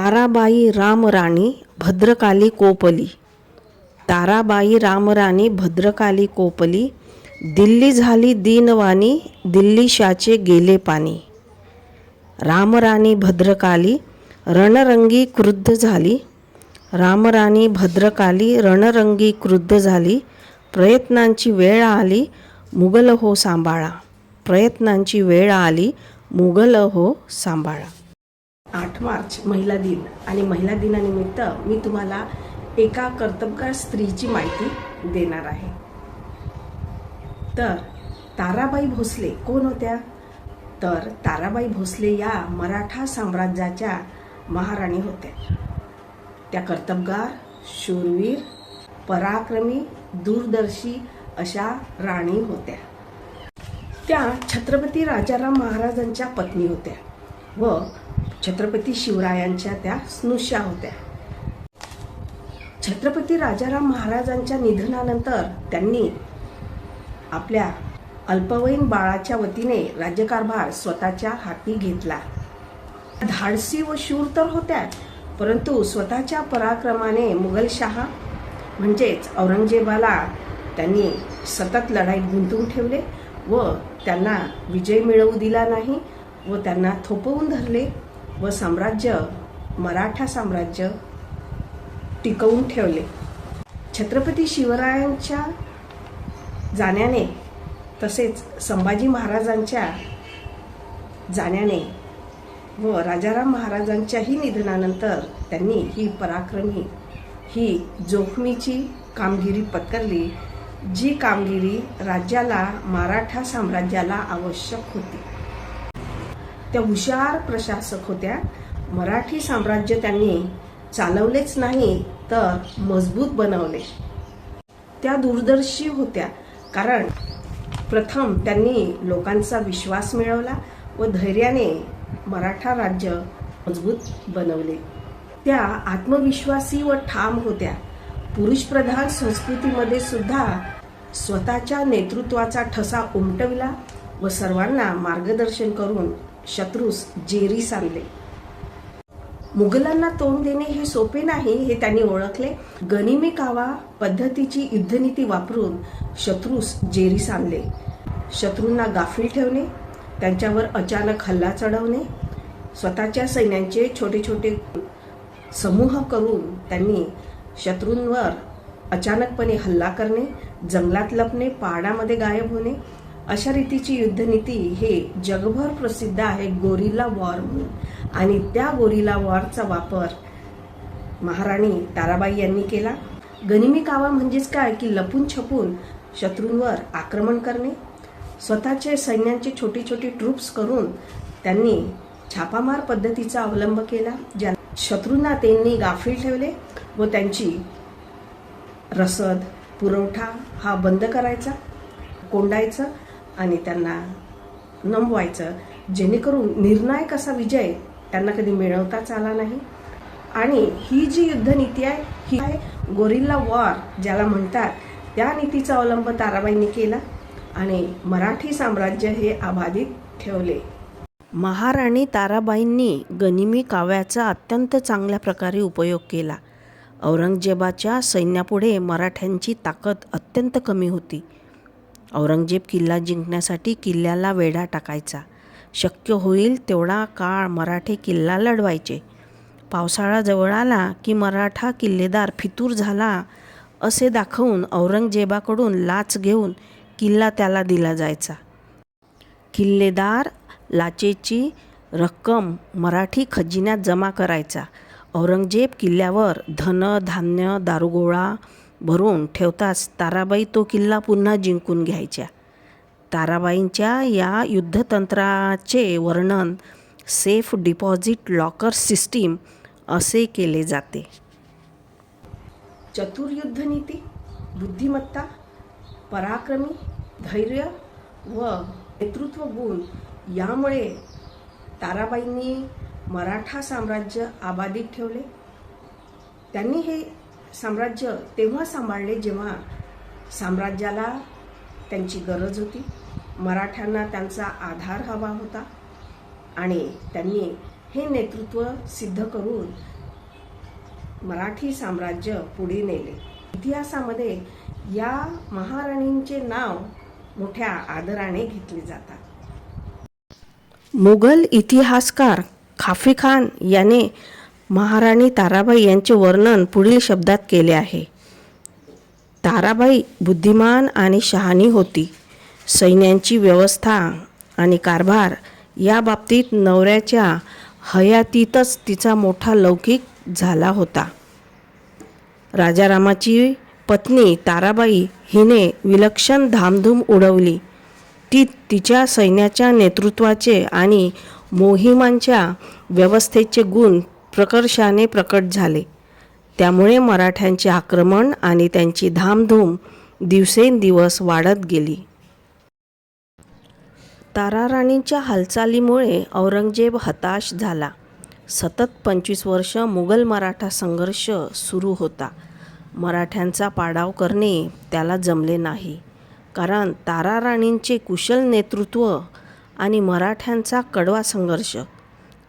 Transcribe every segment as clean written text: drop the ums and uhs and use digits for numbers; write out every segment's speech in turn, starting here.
ताराबाई रामराणी भद्रकाली कोपली. ताराबाई रामराणी भद्रकाली कोपली. दिल्ली झाली दीनवाणी, दिल्लीशाचे गेले पाणी. रामराणी भद्रकाली रणरंगी क्रुद्ध झाली. रामराणी भद्रकाली रणरंगी क्रुद्ध झाली. प्रयत्नांची वेळ आली, मुघल हो सांभाळा. प्रयत्नांची वेळ आली, मुघल हो सांभाळा. 8 मार्च महिला दिन आणि महिला दिनानिमित्त मी तुम्हाला एका कर्तबगार स्त्रीची माहिती देणार आहे. तर ताराबाई भोसले कोण होत्या? तर ताराबाई भोसले या मराठा साम्राज्याच्या महाराणी होत्या. त्या कर्तबगार, शूरवीर, पराक्रमी, दूरदर्शी अशा राणी होत्या. त्या छत्रपती राजाराम महाराजांच्या पत्नी होत्या व छत्रपती शिवरायांच्या त्या स्नुषा होत्या. छत्रपती राजाराम महाराजांच्या निधनानंतर त्यांनी आपल्या अल्पवयीन बाळाच्या वतीने राज्यकारभार स्वतःच्या हाती घेतला. धाडसी व शूर तर होत्या, परंतु स्वतःच्या पराक्रमाने मुघलशाह म्हणजेच औरंगजेबाला त्यांनी सतत लढाईत गुंतवून ठेवले व त्यांना विजय मिळवू दिला नाही व त्यांना थोपवून धरले व साम्राज्य, मराठा साम्राज्य टिकवून ठेवले. छत्रपती शिवरायांच्या जाण्याने तसेच संभाजी महाराजांच्या जाण्याने व राजाराम महाराजांच्याही निधनानंतर त्यांनी ही पराक्रमी, ही जोखमीची कामगिरी पत्करली, जी कामगिरी राज्याला, मराठा साम्राज्याला आवश्यक होती. त्या हुशार प्रशासक होत्या. मराठी साम्राज्य त्यांनी चालवलेच नाही तर मजबूत बनवले. त्या दूरदर्शी होत्या, कारण प्रथम त्यांनी लोकांचा विश्वास मिळवला व धैर्याने मराठा राज्य मजबूत बनवले. त्या आत्मविश्वासी व ठाम होत्या. पुरुषप्रधान संस्कृतीमध्ये सुद्धा स्वतःच्या नेतृत्वाचा ठसा उमटविला व सर्वांना मार्गदर्शन करून शत्रूस जेरीस आणले. मुघलांना तोंड देणे हे सोपे नाही हे त्यांनी ओळखले. गनिमी कावा पद्धतीची युद्धनीती वापरून शत्रूस जेरीस आणले. शत्रूंना गाफील ठेवणे, त्यांच्यावर अचानक हल्ला चढवणे, स्वतःच्या सैन्यांचे छोटे छोटे समूह करून त्यांनी शत्रूंवर अचानकपणे हल्ला करणे, जंगलात लपणे, पहाडामध्ये गायब होणे, अशा रीतीची युद्धनीती हे जगभर प्रसिद्ध आहे गोरिल्ला वॉर म्हणून. आणि त्या गोरिल्ला वॉरचा वापर महाराणी ताराबाई यांनी केला. गनिमी कावा म्हणजेच काय की लपून छपून शत्रूंवर आक्रमण करणे, स्वतःचे सैन्यांचे छोटे छोटे ट्रूप्स करून त्यांनी छापामार पद्धतीचा अवलंब केला. ज्या शत्रूंना त्यांनी गाफील ठेवले व त्यांची रसद, पुरवठा हा बंद करायचा, कोंडायचं आणि त्यांना नमवायचं, जेणेकरून निर्णायक असा विजय त्यांना कधी मिळवताच आला नाही. आणि ही जी युद्धनीती आहे ही आहे गोरिल्ला वॉर ज्याला म्हणतात, त्या नीतीचा अवलंब ताराबाईंनी केला आणि मराठी साम्राज्य हे अबाधित ठेवले. महाराणी ताराबाईंनी गनिमी काव्याचा अत्यंत चांगल्या प्रकारे उपयोग केला. औरंगजेबाच्या सैन्यापुढे मराठ्यांची ताकद अत्यंत कमी होती. औरंगजेब किल्ला जिंकण्यासाठी किल्ल्याला वेढा टाकायचा. शक्य होईल तेवढा काळ मराठे किल्ला लढवायचे. पावसाळा जवळ आला की मराठा किल्लेदार फितूर झाला असे दाखवून औरंगजेबाकडून लाच घेऊन किल्ला त्याला दिला जायचा. किल्लेदार लाचेची रक्कम मराठी खजिन्यात जमा करायचा. औरंगजेब किल्ल्यावर धन, धान्य, दारुगोळा भरून ठेवताच ताराबाई तो किल्ला पुन्हा जिंकून घ्यायच्या. ताराबाईंच्या या युद्धतंत्राचे वर्णन सेफ डिपॉझिट लॉकर सिस्टीम असे केले जाते. चतुर युद्धनीती, बुद्धिमत्ता, पराक्रमी, धैर्य व नेतृत्व गुण यामुळे ताराबाईंनी मराठा साम्राज्य अबाधित ठेवले. त्यांनी हे साम्राज्य तेव्हा सांभाळले जेव्हा साम्राज्याला त्यांची गरज होती, मराठ्यांना त्यांचा आधार हवा होता आणि त्यांनी हे नेतृत्व सिद्ध करून मराठी साम्राज्य पुढे नेले. इतिहासामध्ये या महाराणींचे नाव मोठ्या आदराने घेतले जातात. मुघल इतिहासकार खाफी खान याने महाराणी ताराबाई यांचे वर्णन पुढील शब्दात केले आहे. ताराबाई बुद्धिमान आणि शहाणी होती. सैन्यांची व्यवस्था आणि कारभार या बाबतीत नवऱ्याच्या हयातीतच तिचा मोठा लौकिक झाला होता. राजारामाची पत्नी ताराबाई हिने विलक्षण धामधूम उडवली. ती तिच्या सैन्याच्या नेतृत्वाचे आणि मोहिमांच्या व्यवस्थेचे गुण प्रकर्षाने प्रकट झाले. त्यामुळे मराठ्यांचे आक्रमण आणि त्यांची धामधूम दिवसेंदिवस वाढत गेली. ताराराणींच्या हालचालीमुळे औरंगजेब हताश झाला. सतत 25 वर्ष मुघल मराठा संघर्ष सुरू होता. मराठ्यांचा पाडाव करणे त्याला जमले नाही, कारण ताराराणींचे कुशल नेतृत्व आणि मराठ्यांचा कडवा संघर्ष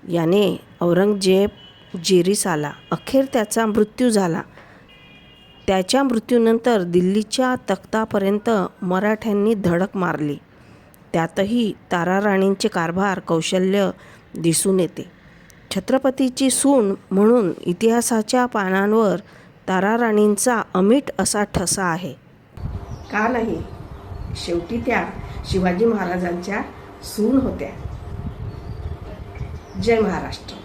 याने औरंगजेब जेरीस आला. अखेर त्याचा मृत्यू झाला. त्याच्या मृत्यूनंतर दिल्लीच्या तख्तापर्यंत मराठ्यांनी धडक मारली. त्यातही ताराराणींचे कारभार कौशल्य दिसून येते. छत्रपतीची सून म्हणून इतिहासाच्या पानांवर ताराराणींचा अमीट असा ठसा आहे. का नाही, शेवटी त्या शिवाजी महाराजांच्या सून होत्या. जय महाराष्ट्र.